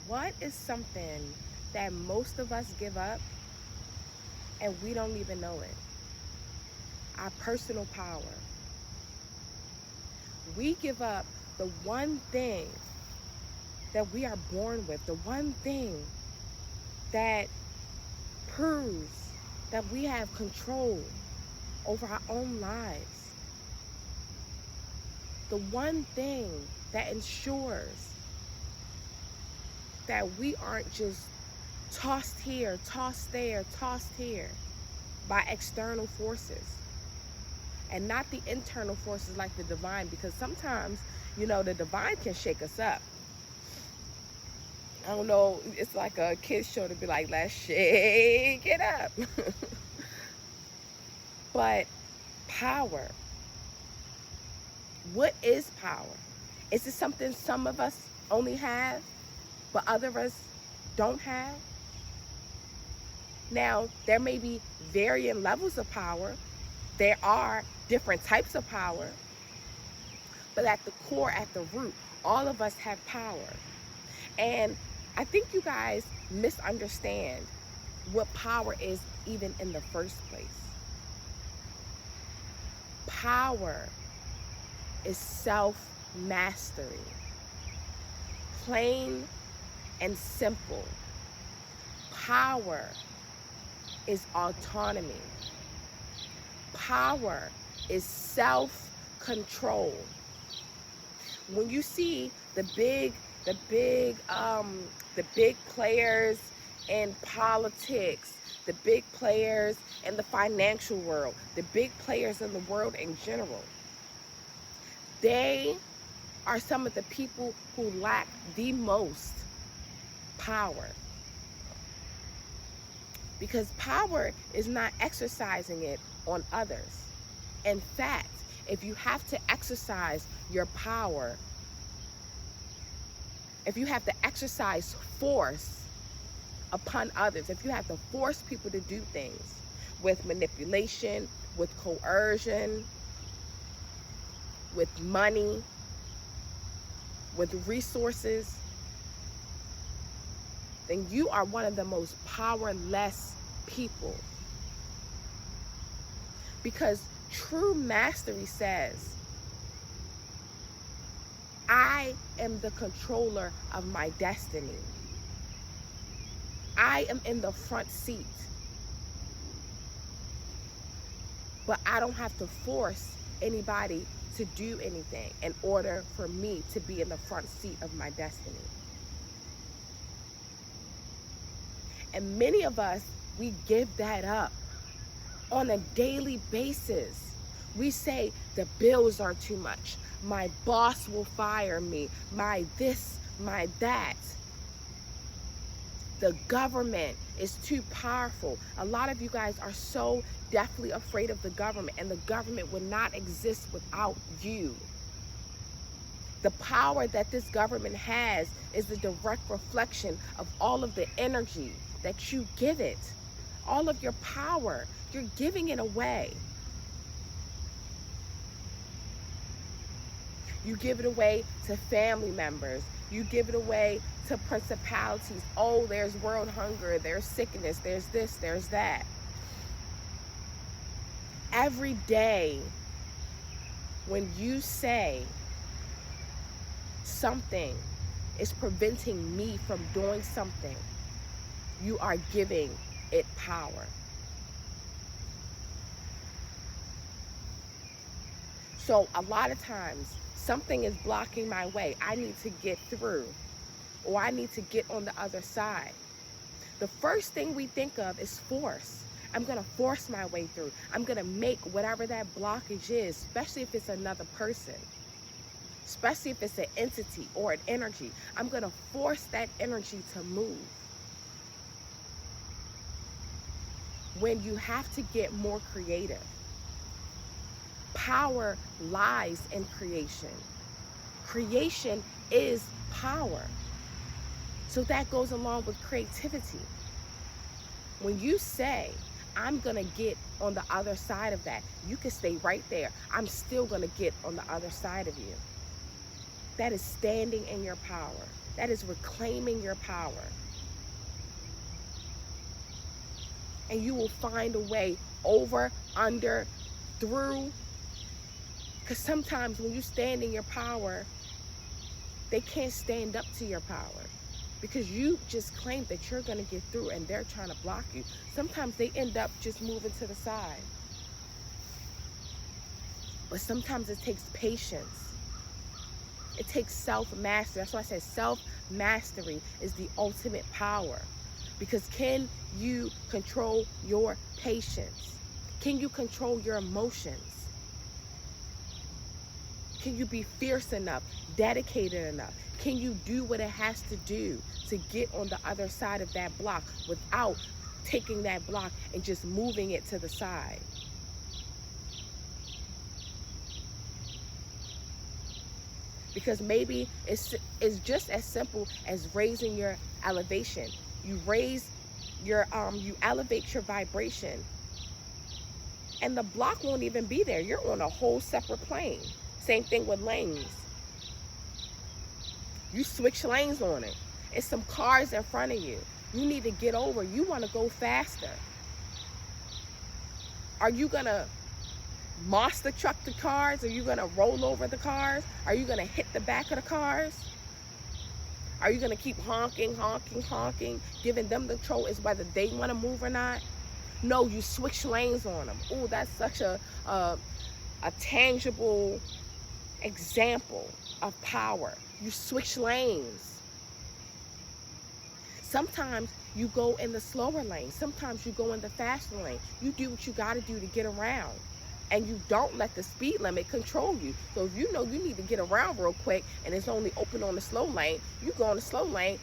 What is something that most of us give up and we don't even know it? Our personal power. We give up the one thing that we are born with, the one thing that proves that we have control over our own lives. The one thing that ensures that we aren't just tossed here, tossed there, tossed here by external forces and not the internal forces like the divine, because sometimes, the divine can shake us up. I don't know, it's like a kid's show to be like, let's shake it up. But power, what is power? Is it something some of us only have, but other of us don't have? Now, there may be varying levels of power. There are different types of power. But at the core, at the root, all of us have power. And I think you guys misunderstand what power is even in the first place. Power is self-mastery. Plain and simple. Power is autonomy. Power is self-control. When you see the big players in politics, the big players in the financial world, the big players in the world in general, they are some of the people who lack the most power. Because power is not exercising it on others. In fact, if you have to exercise your power, if you have to exercise force upon others, if you have to force people to do things with manipulation, with coercion, with money, with resources, then you are one of the most powerless people. Because true mastery says, I am the controller of my destiny. I am in the front seat. But I don't have to force anybody to do anything in order for me to be in the front seat of my destiny. And many of us, we give that up on a daily basis. We say the bills are too much. My boss will fire me. My this, my that. The government is too powerful. A lot of you guys are so deathly afraid of the government, and the government would not exist without you. The power that this government has is the direct reflection of all of the energy that you give it. All of your power, you're giving it away. You give it away to family members. You give it away to principalities. Oh, there's world hunger, there's sickness, there's this, there's that. Every day when you say something is preventing me from doing something, you are giving it power. So a lot of times, something is blocking my way. I need to get through, or I need to get on the other side. The first thing we think of is force. I'm going to force my way through. I'm going to make whatever that blockage is, especially if it's another person, especially if it's an entity or an energy. I'm going to force that energy to move. When you have to get more creative. Power lies in creation. Creation is power. So that goes along with creativity. When you say, I'm going to get on the other side of that, you can stay right there. I'm still going to get on the other side of you. That is standing in your power. That is reclaiming your power. And you will find a way over, under, through. Because sometimes when you stand in your power, they can't stand up to your power. Because you just claim that you're going to get through and they're trying to block you. Sometimes they end up just moving to the side. But sometimes it takes patience. It takes self-mastery. That's why I said self-mastery is the ultimate power. Because can you control your patience? Can you control your emotions? Can you be fierce enough, dedicated enough? Can you do what it has to do to get on the other side of that block without taking that block and just moving it to the side? Because maybe it's just as simple as raising your elevation. You raise your you elevate your vibration, and the block won't even be there. You're on a whole separate plane. Same thing with lanes. You switch lanes on it. It's some cars in front of you. You need to get over. You want to go faster. Are you gonna monster truck the cars? Are you gonna roll over the cars? Are you gonna hit the back of the cars? Are you gonna keep honking, honking, honking, giving them the control as whether they want to move or not? No, you switch lanes on them. Oh, that's such a tangible example of power. You switch lanes. Sometimes you go in the slower lane. Sometimes you go in the faster lane. You do what you got to do to get around. And you don't let the speed limit control you. So if you know you need to get around real quick and it's only open on the slow lane, you go on the slow lane,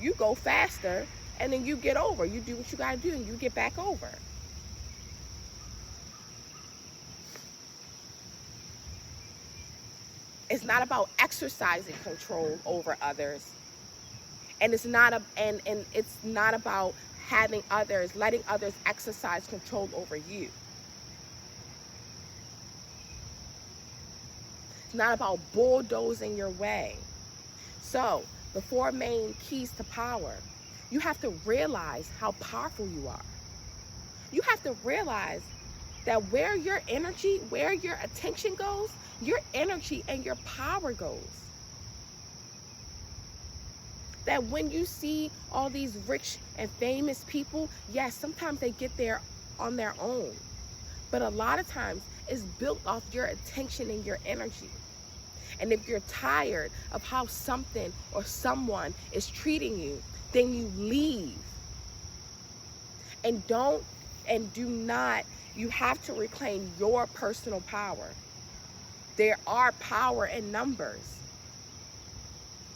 you go faster, and then you get over. You do what you got to do and you get back over. It's not about exercising control over others. And it's not about letting others exercise control over you. It's not about bulldozing your way. So, the 4 main keys to power. You have to realize how powerful you are. You have to realize that where your energy, where your attention goes, your energy and your power goes. That when you see all these rich and famous people, yes, sometimes they get there on their own. But a lot of times it's built off your attention and your energy. And if you're tired of how something or someone is treating you, then you leave. And do not, you have to reclaim your personal power. There are power in numbers.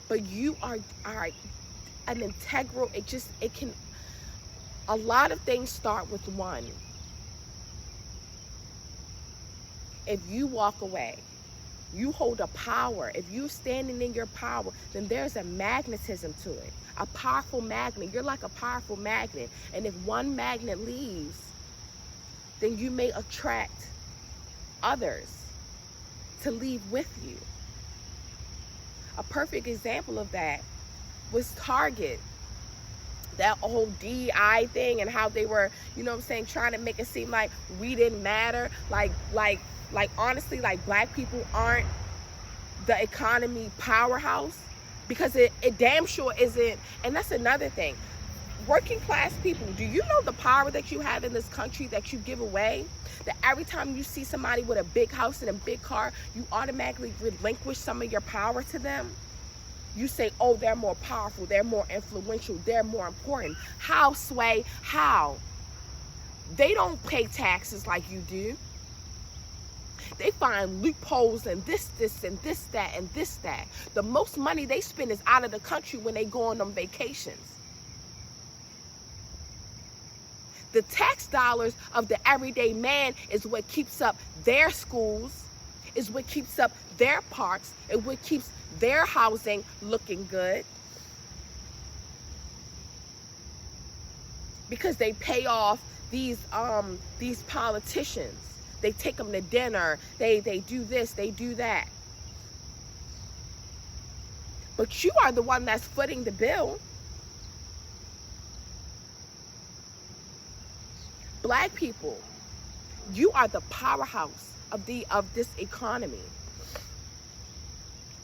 But you are an integral, a lot of things start with one. If you walk away, you hold a power. If you're standing in your power, then there's a magnetism to it. A powerful magnet. You're like a powerful magnet. And if one magnet leaves, then you may attract others to leave with you. A perfect example of that was Target. That whole DEI thing and how they were, trying to make it seem like we didn't matter. Like honestly, like black people aren't the economy powerhouse, because it damn sure isn't. And that's another thing. Working class people, do you know the power that you have in this country that you give away? That every time you see somebody with a big house and a big car, you automatically relinquish some of your power to them? You say, oh, they're more powerful, they're more influential, they're more important. How, Sway? How? They don't pay taxes like you do. They find loopholes and this, and this, that, and this, that. The most money they spend is out of the country when they go on them vacations. The tax dollars of the everyday man is what keeps up their schools, is what keeps up their parks, and what keeps their housing looking good. Because they pay off these politicians. They take them to dinner. They do this, they do that. But you are the one that's footing the bill. Black people, you are the powerhouse of this economy.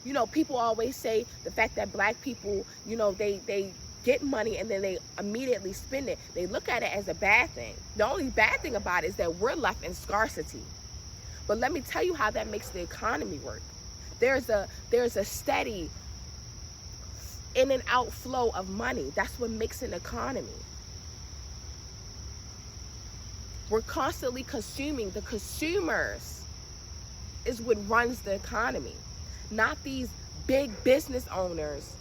You know, people always say the fact that black people, you know, they get money and then they immediately spend it. They look at it as a bad thing. The only bad thing about it is that we're left in scarcity. But let me tell you how that makes the economy work. There's a steady in and out flow of money. That's what makes an economy. We're constantly consuming. The consumers is what runs the economy, not these big business owners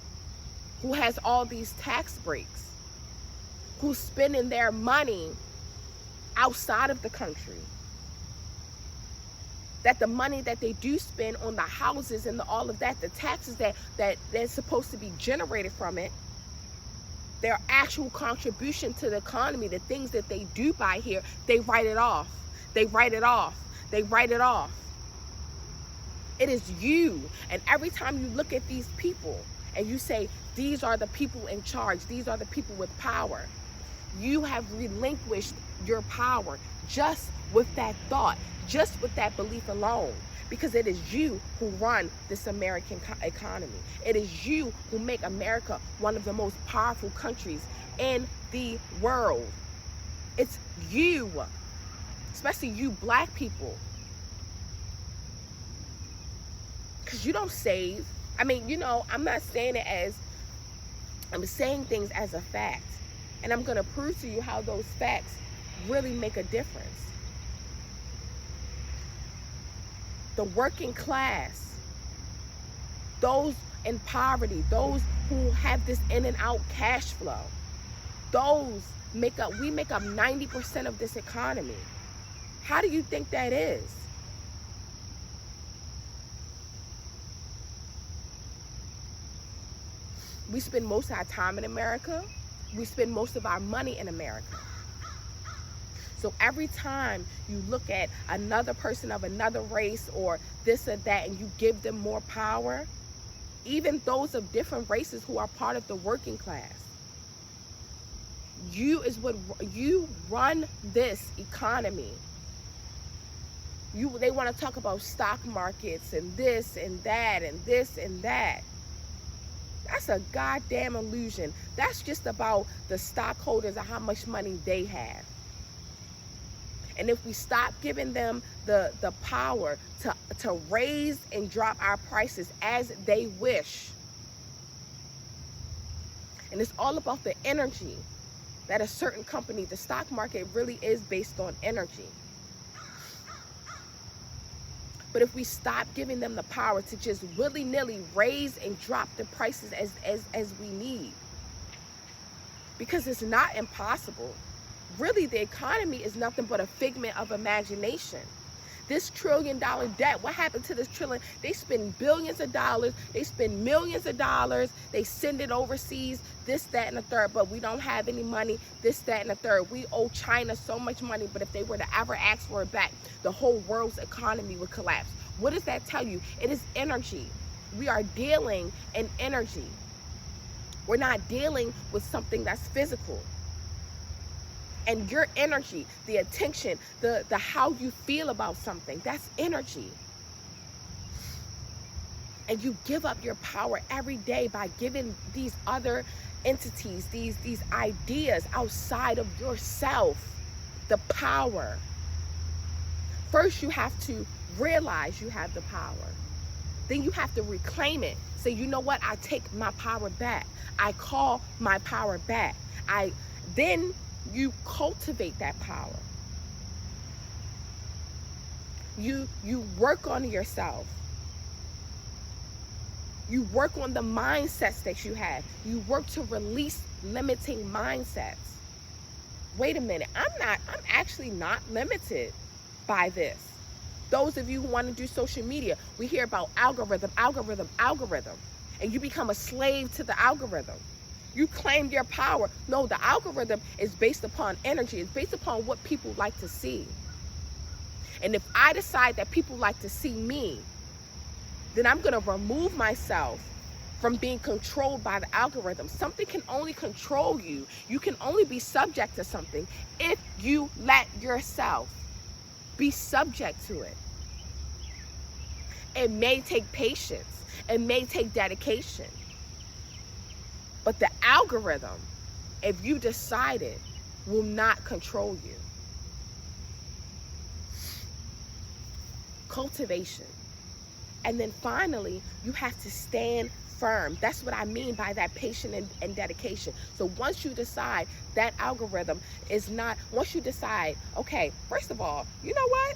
who has all these tax breaks, who's spending their money outside of the country. That the money that they do spend on the houses and all of that, the taxes that's supposed to be generated from it, their actual contribution to the economy, the things that they do buy here, they write it off. They write it off. They write it off. It is you. And every time you look at these people and you say, these are the people in charge, these are the people with power, you have relinquished your power just with that thought, just with that belief alone. Because it is you who run this American economy. It is you who make America one of the most powerful countries in the world. It's you, especially you black people. Because you don't save. I mean, you know, I'm not saying it as, I'm saying things as a fact. And I'm going to prove to you how those facts really make a difference. The working class, those in poverty, those who have this in and out cash flow, we make up 90% of this economy. How do you think that is? We spend most of our time in America. We spend most of our money in America. So every time you look at another person of another race or this or that and you give them more power, even those of different races who are part of the working class, you run this economy. They want to talk about stock markets and this and that and this and that. That's a goddamn illusion. That's just about the stockholders and how much money they have. And if we stop giving them the power to raise and drop our prices as they wish, and it's all about the energy that a certain company, the stock market really is based on energy. But if we stop giving them the power to just willy-nilly raise and drop the prices as we need, because it's not impossible. Really, the economy is nothing but a figment of imagination. This $1 trillion debt, what happened to this trillion? They spend billions of dollars, they spend millions of dollars, they send it overseas, this, that, and the third, but we don't have any money, this, that, and the third. We owe China so much money, but if they were to ever ask for it back, the whole world's economy would collapse. What does that tell you? It is energy. We are dealing in energy. We're not dealing with something that's physical. And your energy, the attention, the how you feel about something, that's energy. And you give up your power every day by giving these other entities, these ideas outside of yourself, the power. First, you have to realize you have the power. Then you have to reclaim it. Say, you know what? I take my power back. I call my power back. Then you cultivate that power. You work on yourself. You work on the mindsets that you have. You work to release limiting mindsets. Wait a minute, I'm actually not limited by this. Those of you who want to do social media, we hear about algorithm, and you become a slave to the algorithm. You claim your power. No, the algorithm is based upon energy. It's based upon what people like to see. And if I decide that people like to see me, then I'm going to remove myself from being controlled by the algorithm. Something can only control you. You can only be subject to something if you let yourself be subject to it. It may take patience. It may take dedication. But the algorithm, if you decide it, will not control you. Cultivation. And then finally, you have to stand firm. That's what I mean by that patience and dedication. So once you decide that algorithm is not, once you decide, okay, first of all, you know what?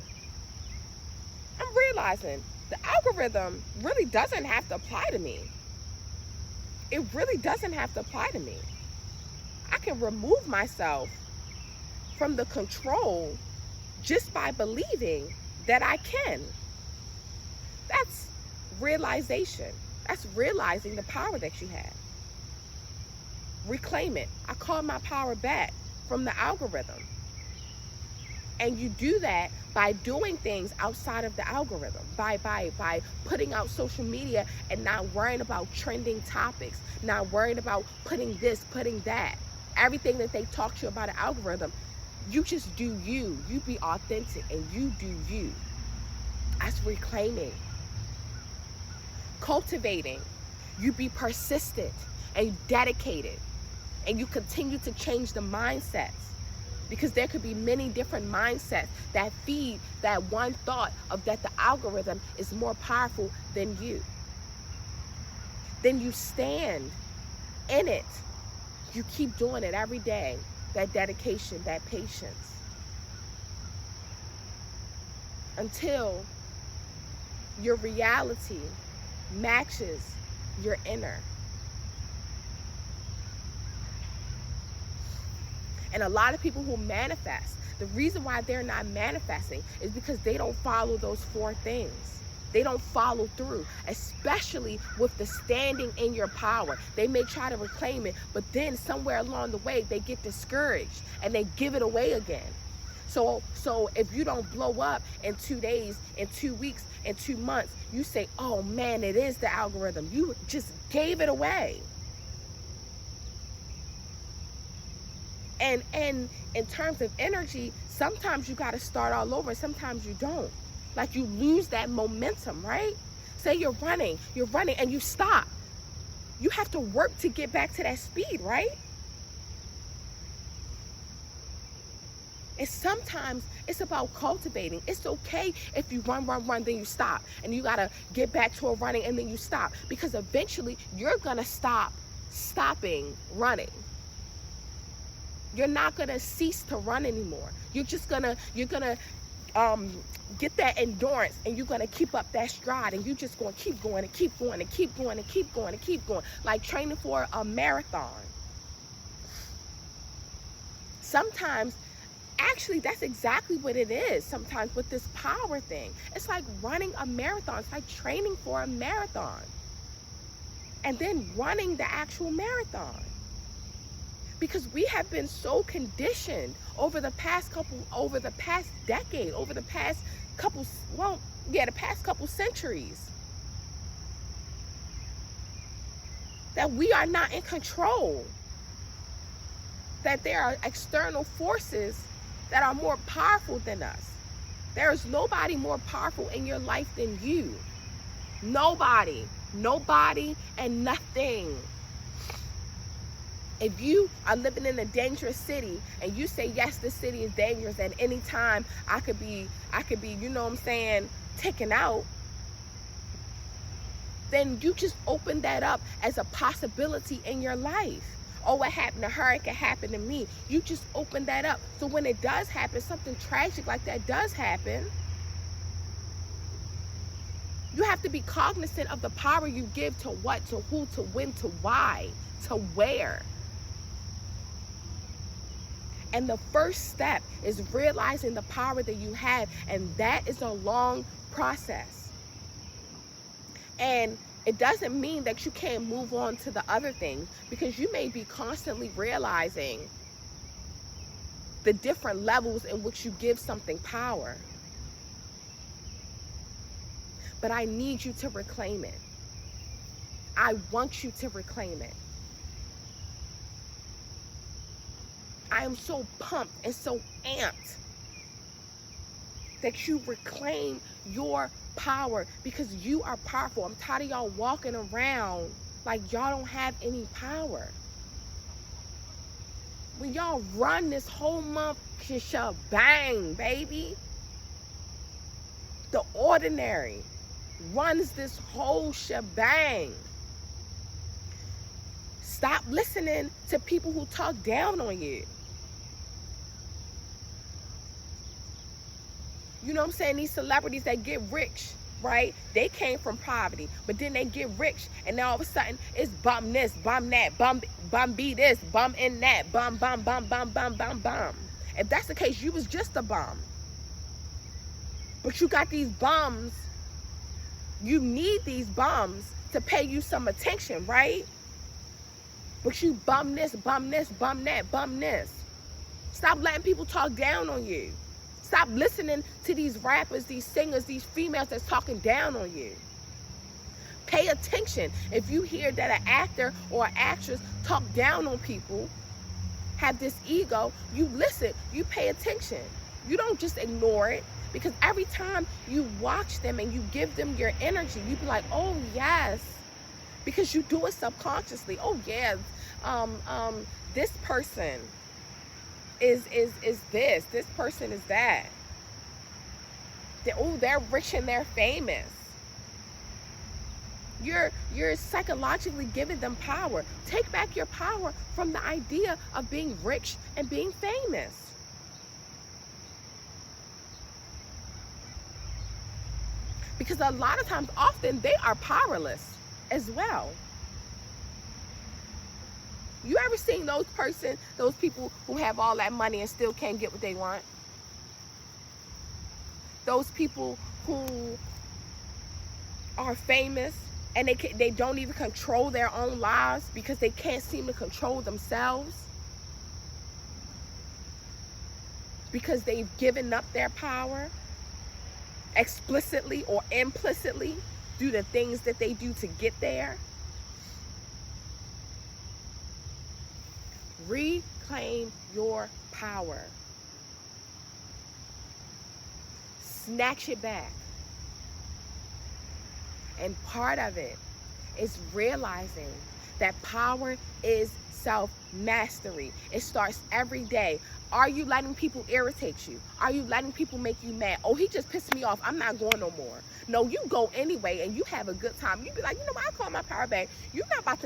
I'm realizing the algorithm really doesn't have to apply to me. It really doesn't have to apply to me. I can remove myself from the control just by believing that I can. That's realization. That's realizing the power that you have. Reclaim it. I call my power back from the algorithm. And you do that by doing things outside of the algorithm, by putting out social media and not worrying about trending topics, not worrying about putting this, putting that. Everything that they talk to you about an algorithm, you just do you. You be authentic and you do you. That's reclaiming. Cultivating. You be persistent and dedicated, and you continue to change the mindsets, because there could be many different mindsets that feed that one thought of that the algorithm is more powerful than you. Then you stand in it. You keep doing it every day. That dedication, that patience. Until your reality matches your inner. And a lot of people who manifest, the reason why they're not manifesting is because they don't follow those 4 things. They don't follow through, especially with the standing in your power. They may try to reclaim it, but then somewhere along the way, they get discouraged and they give it away again. So if you don't blow up in 2 days, in 2 weeks, in 2 months, you say, oh man, it is the algorithm. You just gave it away. And in terms of energy, sometimes you got to start all over, and sometimes you don't. Like you lose that momentum, right? Say you're running and you stop. You have to work to get back to that speed, right? And sometimes it's about cultivating. It's okay if you run, then you stop. And you got to get back to a running and then you stop. Because eventually you're going to stop stopping running. You're not going to cease to run anymore. You're going to get that endurance, and you're going to keep up that stride, and you're just going to keep going and keep going and keep going and keep going and keep going. Like training for a marathon. Sometimes, actually, that's exactly what it is sometimes with this power thing. It's like running a marathon. It's like training for a marathon. And then running the actual marathon. Because we have been so conditioned over the past decade, the past couple centuries, that we are not in control. That there are external forces that are more powerful than us. There is nobody more powerful in your life than you. Nobody and nothing. If you are living in a dangerous city and you say, yes, this city is dangerous and anytime I could be, you know what I'm saying, taken out, then you just open that up as a possibility in your life. Oh, what happened to her, it can happen to me. You just open that up. So when it does happen, something tragic like that does happen, you have to be cognizant of the power you give to what, to who, to when, to why, to where. And the first step is realizing the power that you have, and that is a long process. And it doesn't mean that you can't move on to the other things, because you may be constantly realizing the different levels in which you give something power. But I need you to reclaim it. I want you to reclaim it. I am so pumped and so amped that you reclaim your power, because you are powerful. I'm tired of y'all walking around like y'all don't have any power. When y'all run this whole month, bang, baby. The ordinary runs this whole shebang. Stop listening to people who talk down on you. You know what I'm saying? These celebrities that get rich, right? They came from poverty, but then they get rich, and then all of a sudden it's bum this, bum that, bum be this, bum in that, bum. If that's the case, you was just a bum. But you got these bums. You need these bums to pay you some attention, right? But you bum this, bum that, bum this. Stop letting people talk down on you. Stop listening to these rappers, these singers, these females that's talking down on you. Pay attention. If you hear that an actor or an actress talk down on people, have this ego, you listen, you pay attention. You don't just ignore it, because every time you watch them and you give them your energy, you be like, oh yes, because you do it subconsciously. Oh yes, this person is this person is that. They're rich and they're famous. You're psychologically giving them power. Take back your power from the idea of being rich and being famous. Because a lot of times, often, they are powerless as well. You ever seen those people who have all that money and still can't get what they want? Those people who are famous and they don't even control their own lives because they can't seem to control themselves, because they've given up their power explicitly or implicitly through the things that they do to get there. Reclaim your power. Snatch it back. And part of it is realizing that power is self-mastery. It starts every day. Are you letting people irritate you? Are you letting people make you mad? Oh, he just pissed me off, I'm not going no more. No, you go anyway and you have a good time. You be like, you know what, I call my power back. You're not about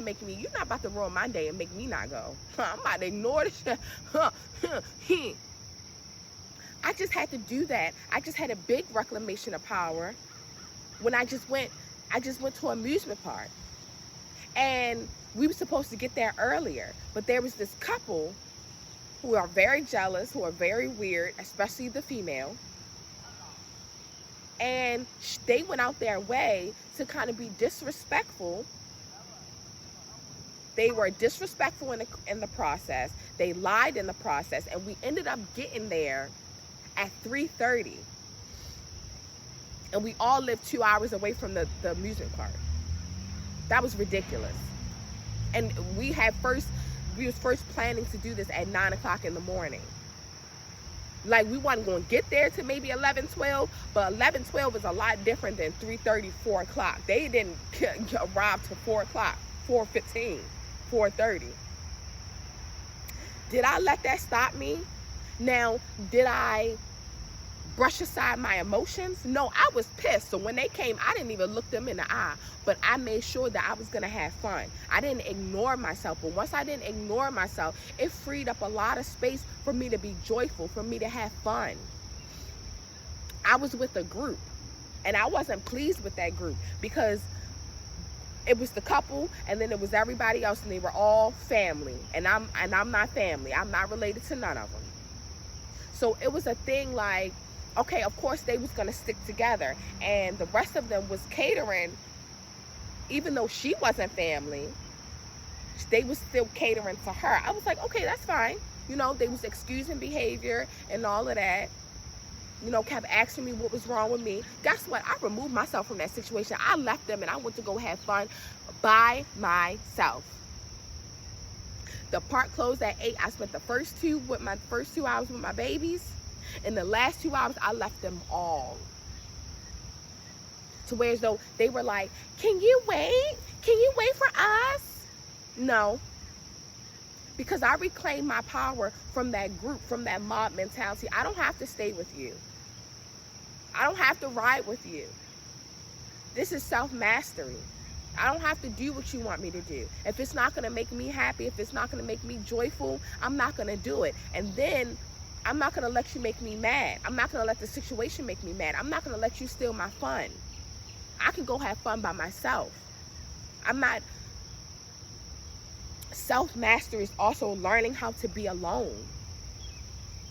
to ruin my day and make me not go. I'm about to ignore this shit. I just had to do that. I just had a big reclamation of power when I just went to an amusement park. And we were supposed to get there earlier, but there was this couple who are very jealous, who are very weird, especially the female. And they went out their way to kind of be disrespectful. They were disrespectful in the process. They lied in the process, and we ended up getting there at 3:30. And we all lived 2 hours away from the amusement park. That was ridiculous. And we was first planning to do this at 9 o'clock in the morning. Like, we wasn't going to get there to maybe 11:12, but 11:12 is a lot different than 3:30, 4 o'clock. They didn't arrive till 4 o'clock, 4:15, 4:30. Did I let that stop me? Now, did I brush aside my emotions? No, I was pissed. So when they came, I didn't even look them in the eye, but I made sure that I was going to have fun. I didn't ignore myself, but once I didn't ignore myself, it freed up a lot of space for me to be joyful, for me to have fun. I was with a group, and I wasn't pleased with that group because it was the couple, and then it was everybody else, and they were all family, and I'm not family. I'm not related to none of them. So it was a thing like, okay, of course they was gonna stick together, and the rest of them was catering. Even though she wasn't family, they was still catering to her. I was like, okay, that's fine. You know, they was excusing behavior and all of that. You know, kept asking me what was wrong with me. Guess what? I removed myself from that situation. I left them and I went to go have fun. by myself. The park closed at 8. I spent the first 2 hours with my babies, and the last 2 hours I left them all. To where as though they were like, can you wait? Can you wait for us? No. Because I reclaimed my power from that group, from that mob mentality. I don't have to stay with you. I don't have to ride with you. This is self-mastery. I don't have to do what you want me to do. If it's not going to make me happy, if it's not going to make me joyful, I'm not going to do it. And then I'm not going to let you make me mad. I'm not going to let the situation make me mad. I'm not going to let you steal my fun. I can go have fun by myself. I'm not... Self-mastery is also learning how to be alone.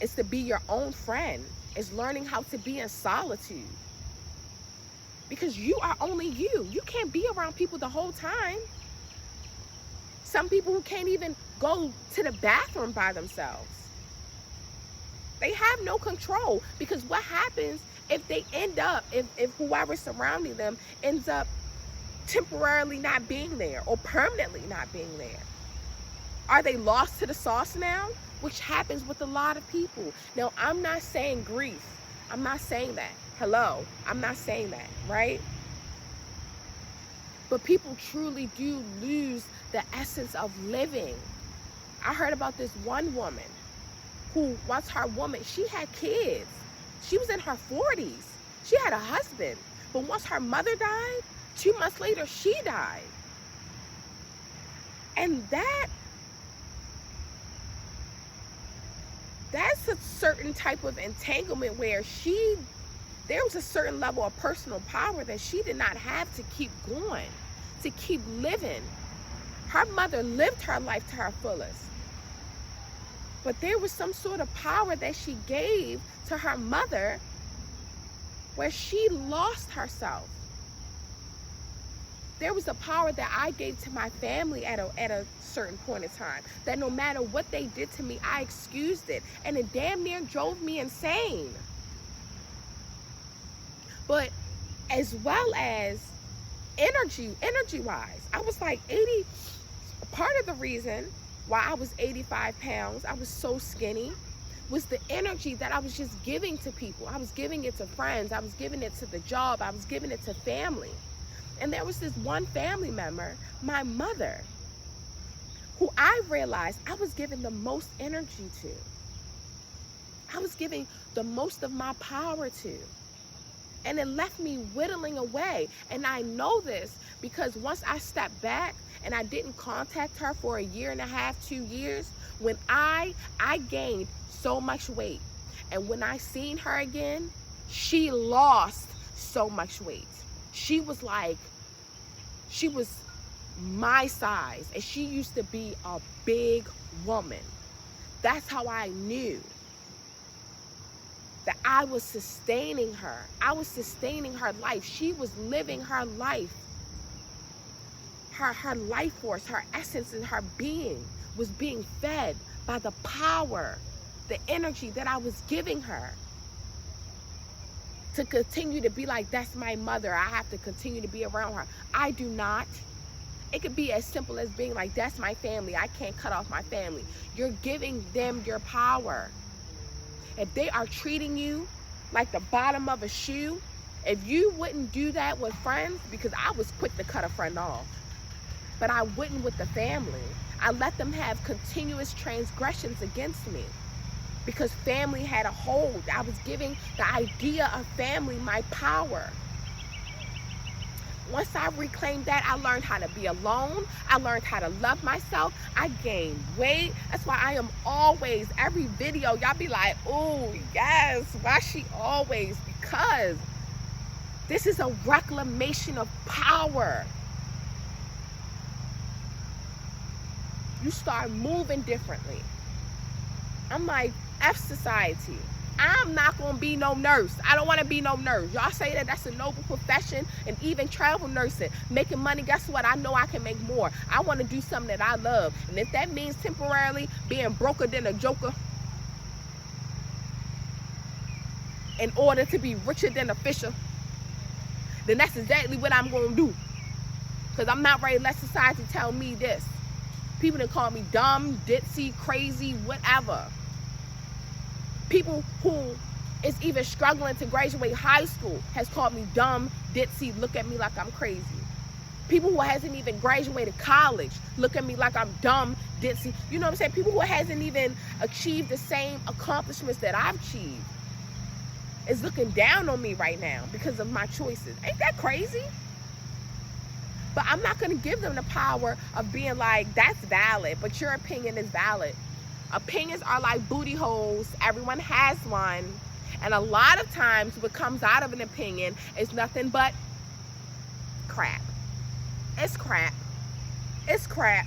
It's to be your own friend. It's learning how to be in solitude. Because you are only you. You can't be around people the whole time. Some people who can't even go to the bathroom by themselves. They have no control. Because what happens if they end up, if whoever's surrounding them ends up temporarily not being there or permanently not being there? Are they lost to the sauce now? Which happens with a lot of people. Now, I'm not saying grief. I'm not saying that. Hello, I'm not saying that, right? But people truly do lose the essence of living. I heard about this one woman who, once her woman, she had kids. She was in her 40s. She had a husband. But once her mother died, 2 months later, she died. And that's a certain type of entanglement where there was a certain level of personal power that she did not have to keep going, to keep living. Her mother lived her life to her fullest. But there was some sort of power that she gave to her mother where she lost herself. There was a power that I gave to my family at a certain point in time, that no matter what they did to me, I excused it. And it damn near drove me insane. But as well as energy-wise, I was like 80. Part of the reason why I was 85 pounds, I was so skinny, was the energy that I was just giving to people. I was giving it to friends. I was giving it to the job. I was giving it to family. And there was this one family member, my mother, who I realized I was giving the most energy to. I was giving the most of my power to. And it left me whittling away. And I know this because once I stepped back and I didn't contact her for 1.5 years, 2 years, when I gained so much weight. And when I seen her again, she lost so much weight. She was my size, and she used to be a big woman. That's how I knew that I was sustaining her. I was sustaining her life. She was living her life. Her life force, her essence, and her being was being fed by the power, the energy that I was giving her. To continue to be like, that's my mother, I have to continue to be around her. I do not. It could be as simple as being like, that's my family, I can't cut off my family. You're giving them your power. If they are treating you like the bottom of a shoe, if you wouldn't do that with friends, because I was quick to cut a friend off, but I wouldn't with the family. I let them have continuous transgressions against me because family had a hold. I was giving the idea of family my power. Once I reclaimed that, I learned how to be alone. I learned how to love myself. I gained weight. That's why I am always, every video, y'all be like, oh, yes, why she always? Because this is a reclamation of power. You start moving differently. I'm like, F society. I'm not going to be no nurse. I don't want to be no nurse. Y'all say that that's a noble profession, and even travel nursing, making money. Guess what? I know I can make more. I want to do something that I love. And if that means temporarily being broker than a joker in order to be richer than a fisher, then that's exactly what I'm going to do. Because I'm not ready to let society tell me this. People that call me dumb, ditzy, crazy, whatever. People who is even struggling to graduate high school has called me dumb, ditzy, look at me like I'm crazy. People who hasn't even graduated college look at me like I'm dumb, ditzy. You know what I'm saying? People who hasn't even achieved the same accomplishments that I've achieved is looking down on me right now because of my choices. Ain't that crazy? But I'm not going to give them the power of being like, that's valid, but your opinion is valid. Opinions are like booty holes. Everyone has one. And a lot of times what comes out of an opinion is nothing but crap. It's crap. It's crap.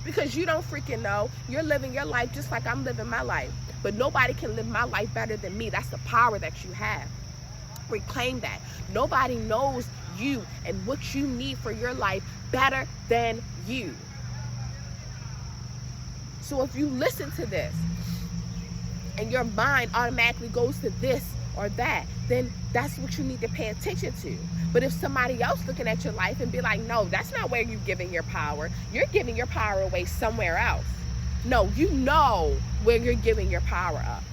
Because you don't freaking know. You're living your life just like I'm living my life. But nobody can live my life better than me. That's the power that you have. Reclaim that. Nobody knows you and what you need for your life better than you. So if you listen to this and your mind automatically goes to this or that, then that's what you need to pay attention to. But if somebody else looking at your life and be like, no, that's not where you're giving your power. You're giving your power away somewhere else. No, you know where you're giving your power up.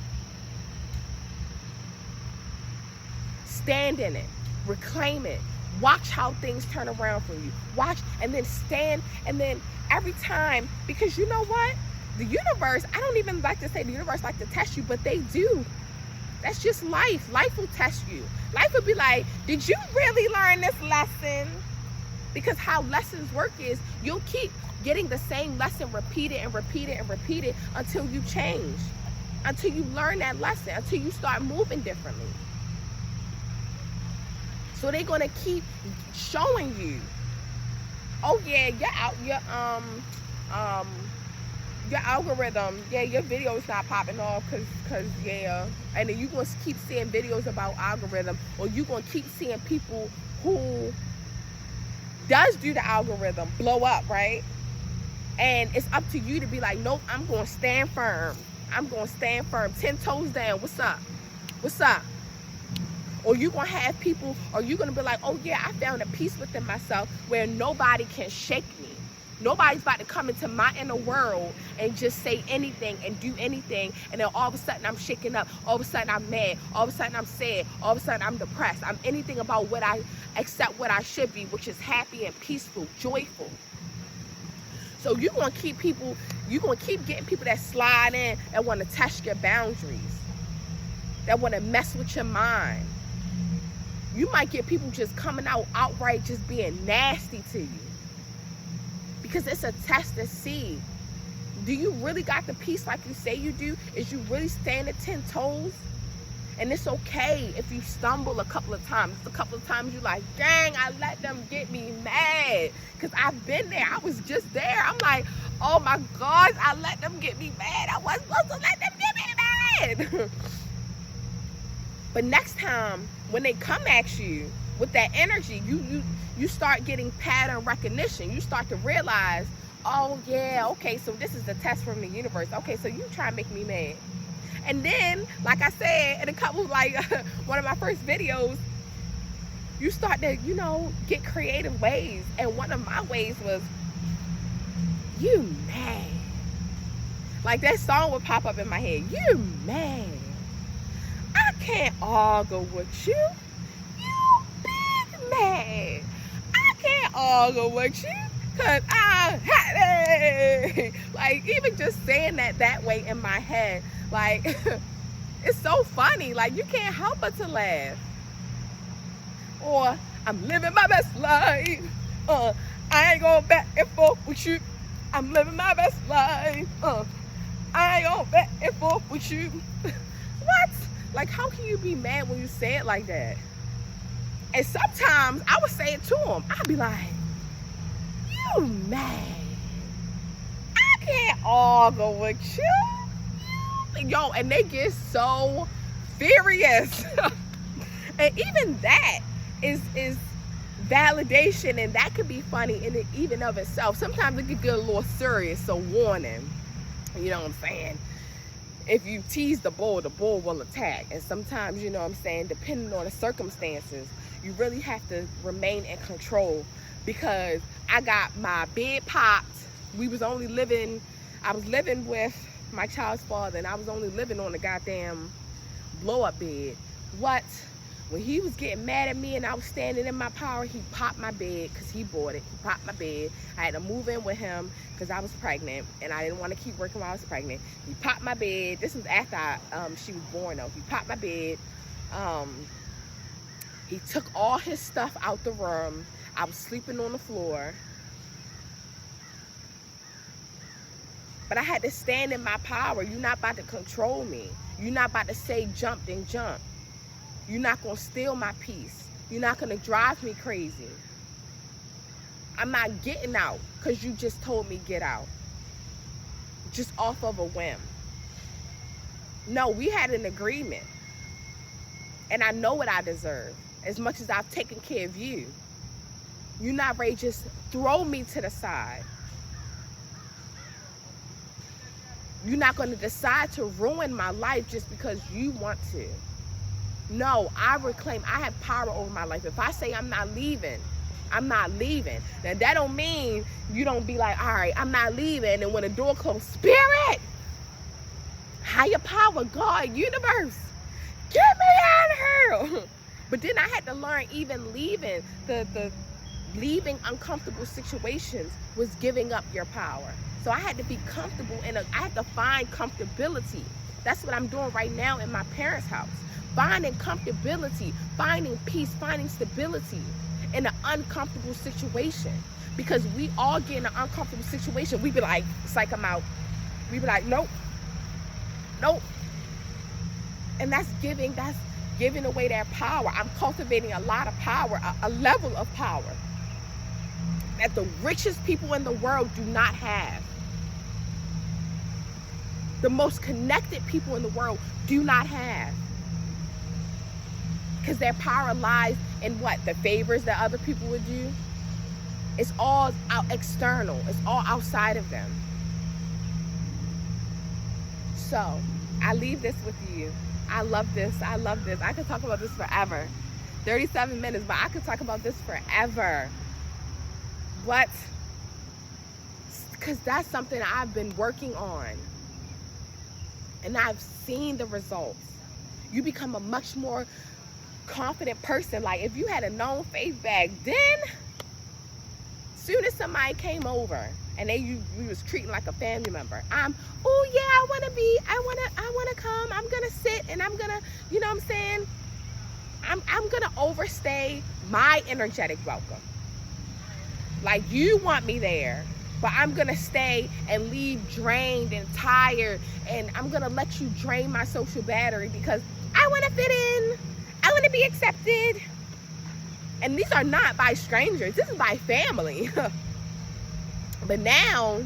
Stand in it. Reclaim it. Watch how things turn around for you. Watch and then stand, and then every time, because you know what? The universe, I don't even like to say the universe like to test you, but they do. That's just life. Life will test you. Life will be like, did you really learn this lesson? Because how lessons work is you'll keep getting the same lesson repeated and repeated and repeated until you change, until you learn that lesson, until you start moving differently. So they're gonna keep showing you, oh yeah, your algorithm, yeah, your video is not popping off cause yeah, and then you gonna keep seeing videos about algorithm, or you gonna keep seeing people who does do the algorithm blow up, right? And it's up to you to be like, nope, I'm gonna stand firm. I'm gonna stand firm, 10 toes down. What's up? What's up? Or you gonna have people, or you gonna be like, oh yeah, I found a peace within myself where nobody can shake me. Nobody's about to come into my inner world and just say anything and do anything, and then all of a sudden I'm shaking up, all of a sudden I'm mad, all of a sudden I'm sad, all of a sudden I'm depressed. I'm anything about what I accept what I should be, which is happy and peaceful, joyful. So you're gonna keep people, you're gonna keep getting people that slide in that wanna test your boundaries, that wanna mess with your mind. You might get people just coming out outright just being nasty to you. Because it's a test to see, do you really got the peace like you say you do? Is you really standing 10 toes? And it's okay if you stumble a couple of times. A couple of times you're like, dang, I let them get me mad. Because I've been there. I was just there. I'm like, oh my gosh, I let them get me mad. I wasn't supposed to let them get me mad. But next time, when they come at you with that energy, you start getting pattern recognition. You start to realize, oh yeah, okay, so this is the test from the universe. Okay, so you try to make me mad. And then, like I said, in a couple, like one of my first videos, you start to, you know, get creative ways. And one of my ways was, you mad. Like that song would pop up in my head, you mad. I can't argue with you. You big mad. I can't argue with you because I'm happy. Like, even just saying that way in my head, like, it's so funny. Like, you can't help but to laugh. Or, I'm living my best life. I ain't going back and forth with you. I'm living my best life. I ain't going back and forth with you. What? Like, how can you be mad when you say it like that? And sometimes I would say it to him. I'd be like, you mad. I can't argue with you. Yo, and they get so furious. And even that is validation, and that could be funny in it even of itself. Sometimes it could get a little serious, so warning. You know what I'm saying? If you tease the bull will attack. And sometimes, you know what I'm saying, depending on the circumstances, you really have to remain in control because I got my bed popped. I was living with my child's father, and I was only living on the goddamn blow-up bed. What? When he was getting mad at me and I was standing in my power, he popped my bed because he bought it. He popped my bed. I had to move in with him because I was pregnant, and I didn't want to keep working while I was pregnant. He popped my bed. This was after she was born, though. He popped my bed. He took all his stuff out the room. I was sleeping on the floor. But I had to stand in my power. You're not about to control me. You're not about to say jump, then jump. You're not going to steal my peace. You're not going to drive me crazy. I'm not getting out because you just told me get out. Just off of a whim. No, we had an agreement. And I know what I deserve. As much as I've taken care of you. You're not ready to just throw me to the side. You're not going to decide to ruin my life just because you want to. No, I have power over my life. If I say I'm not leaving, I'm not leaving. Now, that don't mean you don't be like, all right, I'm not leaving. And when the door closed, Spirit, higher power, God, universe, get me out of here. But then I had to learn even leaving, leaving uncomfortable situations was giving up your power. So I had to be comfortable, and I had to find comfortability. That's what I'm doing right now in my parents' house. Finding comfortability, finding peace, finding stability in an uncomfortable situation. Because we all get in an uncomfortable situation. We be like, psych, I'm out. We be like, nope, nope. And that's giving away that power. I'm cultivating a lot of power, a level of power that the richest people in the world do not have. The most connected people in the world do not have. Because their power lies in what? The favors that other people would do. It's all external. It's all outside of them. So, I leave this with you. I love this. I love this. I could talk about this forever. 37 minutes, but I could talk about this forever. What? Because that's something I've been working on. And I've seen the results. You become a much more confident person. Like if you had a known faith back then, soon as somebody came over and you was treating like a family member, oh yeah, I wanna come, I'm gonna sit and I'm gonna, you know what I'm saying? I'm gonna overstay my energetic welcome. Like you want me there, but I'm gonna stay and leave drained and tired, and I'm gonna let you drain my social battery because I wanna fit in. I want to be accepted. And these are not by strangers. This is by family. But now,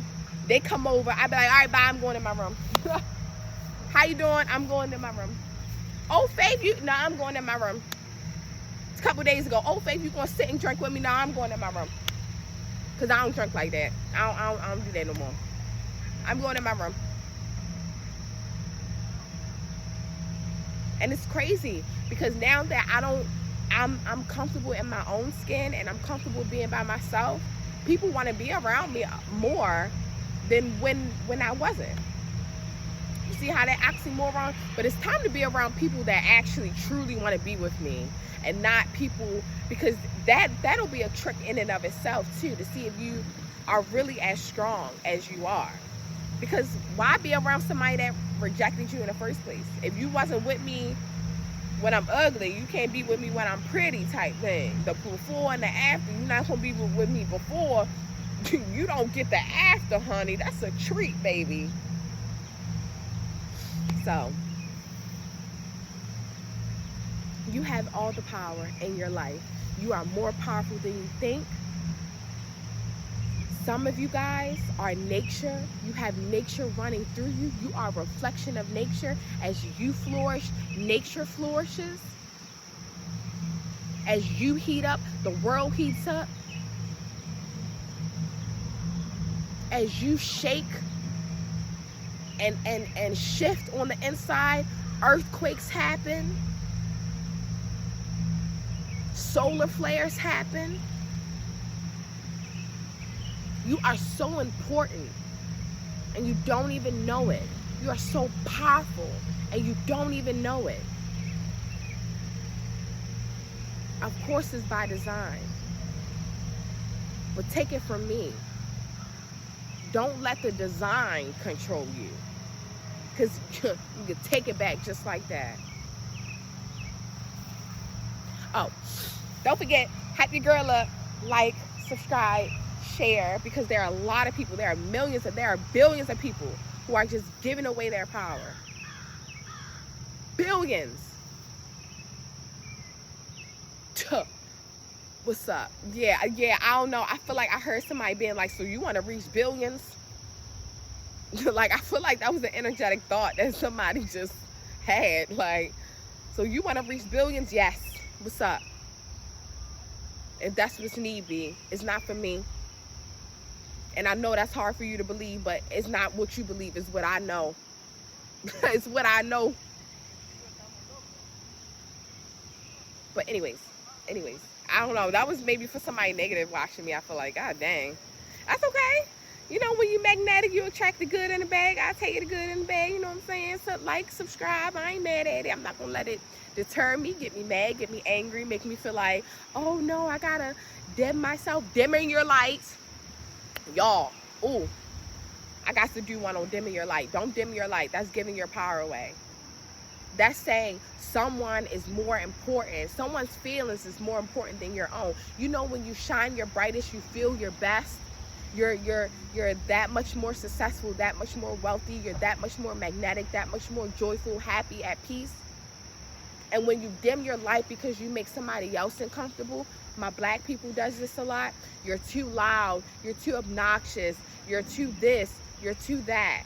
they come over. I be like, all right, bye, I'm going in my room. How you doing? I'm going in my room. Oh, Faith, no, I'm going in my room. It's a couple days ago. Oh, Faith, you going to sit and drink with me? No, I'm going in my room. Because I don't drink like that. I don't do that no more. I'm going in my room. And it's crazy because now that I'm comfortable in my own skin and I'm comfortable being by myself, people want to be around me more than when I wasn't. You see how that oxymoron? But it's time to be around people that actually truly want to be with me, and not people, because that'll be a trick in and of itself too, to see if you are really as strong as you are. Because why be around somebody that rejected you in the first place? If you wasn't with me when I'm ugly, you can't be with me when I'm pretty type thing. The before and the after, you're not going to be with me before. You don't get the after, honey. That's a treat, baby. So, you have all the power in your life. You are more powerful than you think. Some of you guys are nature. You have nature running through you. You are a reflection of nature. As you flourish, nature flourishes. As you heat up, the world heats up. As you shake and shift on the inside, earthquakes happen. Solar flares happen. You are so important and you don't even know it. You are so powerful and you don't even know it. Of course, it's by design. But take it from me. Don't let the design control you. Because you can take it back just like that. Oh, don't forget, hype your girl up, like, subscribe, share, because there are a lot of people, there are millions, there are billions of people who are just giving away their power. Billions. Tuh. What's up? Yeah, I don't know. I feel like I heard somebody being like, so you want to reach billions? Like, I feel like that was an energetic thought that somebody just had. Like, so you want to reach billions? Yes. What's up? If that's what's need be, it's not for me. And I know that's hard for you to believe, but it's not what you believe, it's what I know. It's what I know. But anyways, I don't know. That was maybe for somebody negative watching me. I feel like, God dang. That's okay. You know, when you magnetic, you attract the good and the bad. I take you the good and the bad, you know what I'm saying? So like, subscribe. I ain't mad at it. I'm not going to let it deter me, get me mad, get me angry, make me feel like, oh no, I got to dim myself. Dimming your lights. Y'all, ooh, I got to do one on dimming your light. Don't dim your light. That's giving your power away. That's saying someone is more important. Someone's feelings is more important than your own. You know, when you shine your brightest, you feel your best. You're that much more successful, that much more wealthy. You're that much more magnetic, that much more joyful, happy, at peace. And when you dim your light because you make somebody else uncomfortable, my black people does this a lot. You're too loud. You're too obnoxious. You're too this. You're too that.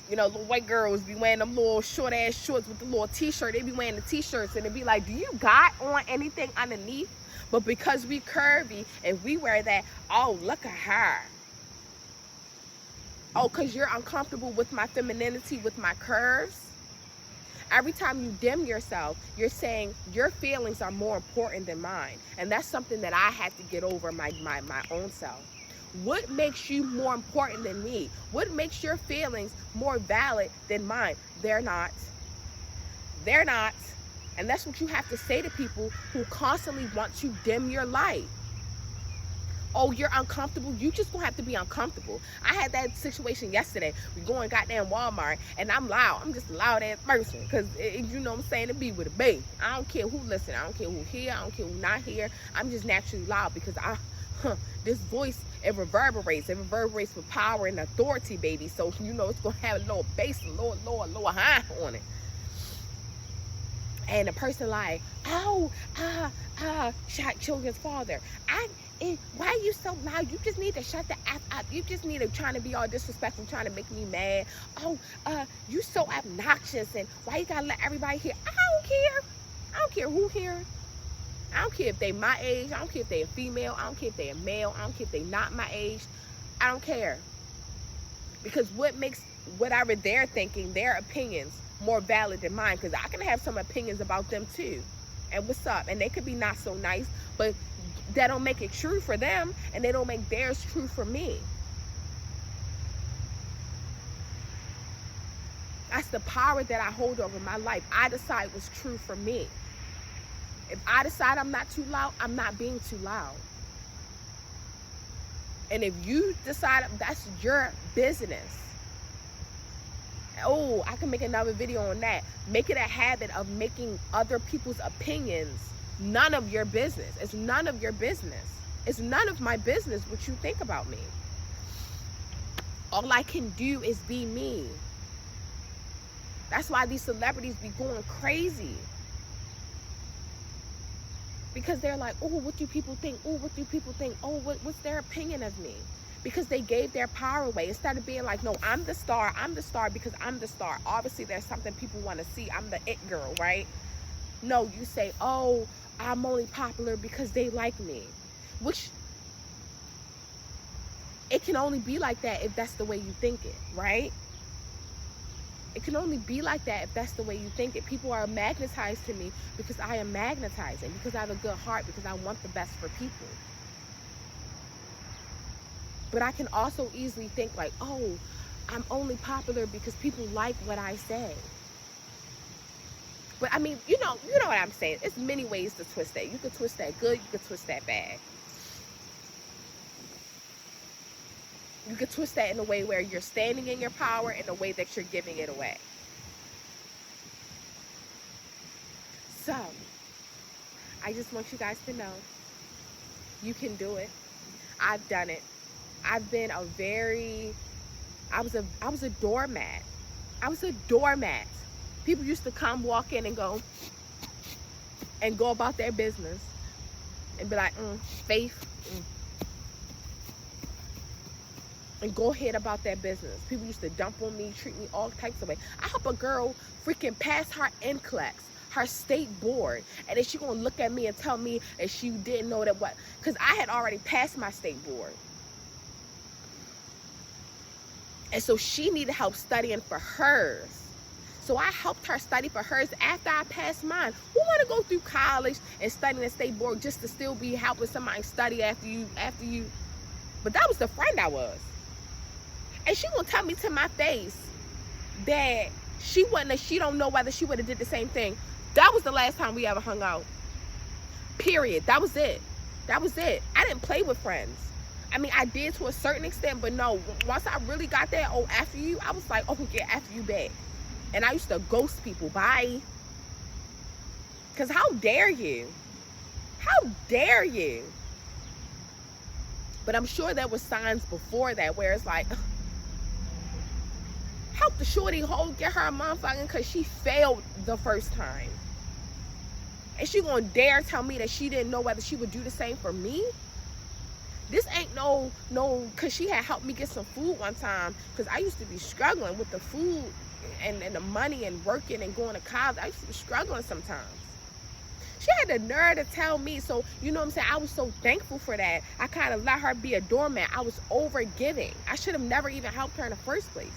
You know, little white girls be wearing them little short ass shorts with the little t-shirt. They be wearing the t-shirts and they be like, do you got on anything underneath? But because we curvy and we wear that, oh, look at her. Oh, because you're uncomfortable with my femininity, with my curves. Every time you dim yourself, you're saying your feelings are more important than mine. And that's something that I had to get over my own self. What makes you more important than me? What makes your feelings more valid than mine? They're not. They're not. And that's what you have to say to people who constantly want to dim your light. Oh, you're uncomfortable? You just gonna have to be uncomfortable. I had that situation yesterday. We going goddamn Walmart and I'm loud. I'm just a loud ass person. Cause you know what I'm saying, to be with a babe. I don't care who listen. I don't care who here. I don't care who not here. I'm just naturally loud because this voice, it reverberates. It reverberates with power and authority, baby. So, you know, it's going to have a little bass, a lower high on it. And the person like, oh, shot children's father. Why are you so loud? You just need to shut the F up. You just need to trying to be all disrespectful, trying to make me mad. Oh, you so obnoxious. And why you got to let everybody hear? I don't care. I don't care who hears. I don't care if they my age. I don't care if they a female. I don't care if they a male. I don't care if they not my age. I don't care. Because what makes whatever they're thinking, their opinions, more valid than mine? Because I can have some opinions about them too. And what's up? And they could be not so nice, but that don't make it true for them, and they don't make theirs true for me. That's the power that I hold over my life. I decide what's true for me. If I decide I'm not too loud, I'm not being too loud. And if you decide, that's your business. Oh, I can make another video on that. Make it a habit of making other people's opinions none of your business. It's none of your business. It's none of my business what you think about me. All I can do is be me. That's why these celebrities be going crazy. Because they're like, oh, what do people think? Oh, what do people think? Oh, what's their opinion of me? Because they gave their power away. Instead of being like, no, I'm the star because I'm the star. Obviously, there's something people want to see. I'm the it girl, right? No, you say, oh, I'm only popular because they like me. Which, it can only be like that if that's the way you think it, right? It can only be like that if that's the way you think it. People are magnetized to me because I am magnetizing, because I have a good heart, because I want the best for people. But I can also easily think like, oh, I'm only popular because people like what I say. But I mean, you know what I'm saying. It's many ways to twist that. You could twist that good, you could twist that bad. You could twist that in a way where you're standing in your power, in a way that you're giving it away. So, I just want you guys to know, you can do it. I've done it. I've been I was a doormat. I was a doormat. People used to come, walk in and go about their business and be like, Faith, and go ahead about their business. People used to dump on me, treat me all types of ways. I help a girl freaking pass her NCLEX, her state board, and then she gonna look at me and tell me that she didn't know that what, because I had already passed my state board. And so she needed help studying for hers. So I helped her study for hers after I passed mine. Who want to go through college and study the state board just to still be helping somebody study after you? But that was the friend I was. And she gonna tell me to my face that she don't know whether she would have did the same thing. That was the last time we ever hung out. Period. That was it. That was it. I didn't play with friends. I mean, I did to a certain extent, but no, once I really got there, after you, I was like, yeah, after you back. And I used to ghost people. Bye. Because how dare you? How dare you? But I'm sure there were signs before that where it's like, help the shorty get her a motherfucking, because she failed the first time. And she gonna dare tell me that she didn't know whether she would do the same for me? This ain't no, because she had helped me get some food one time, because I used to be struggling with the food and the money and working and going to college. I used to be struggling sometimes. She had the nerve to tell me, so you know what I'm saying? I was so thankful for that. I kind of let her be a doormat. I was over giving. I should have never even helped her in the first place.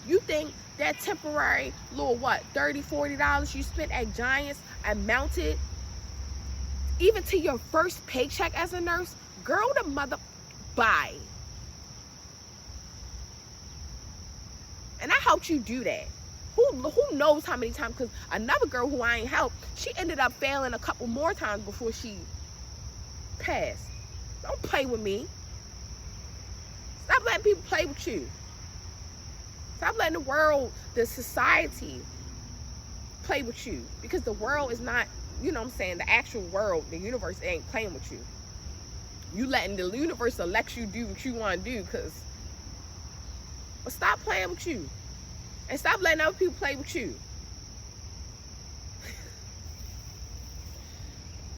You think that temporary little $30, $40 you spent at Giants amounted even to your first paycheck as a nurse? Girl, the mother, bye. And I helped you do that. Who knows how many times? Because another girl who I ain't helped, she ended up failing a couple more times before she passed. Don't play with me. Stop letting people play with you. Stop letting the world, the society, play with you. Because the world is not, you know what I'm saying, the actual world, the universe ain't playing with you. You letting the universe let you do what you want to do, but stop playing with you. And stop letting other people play with you.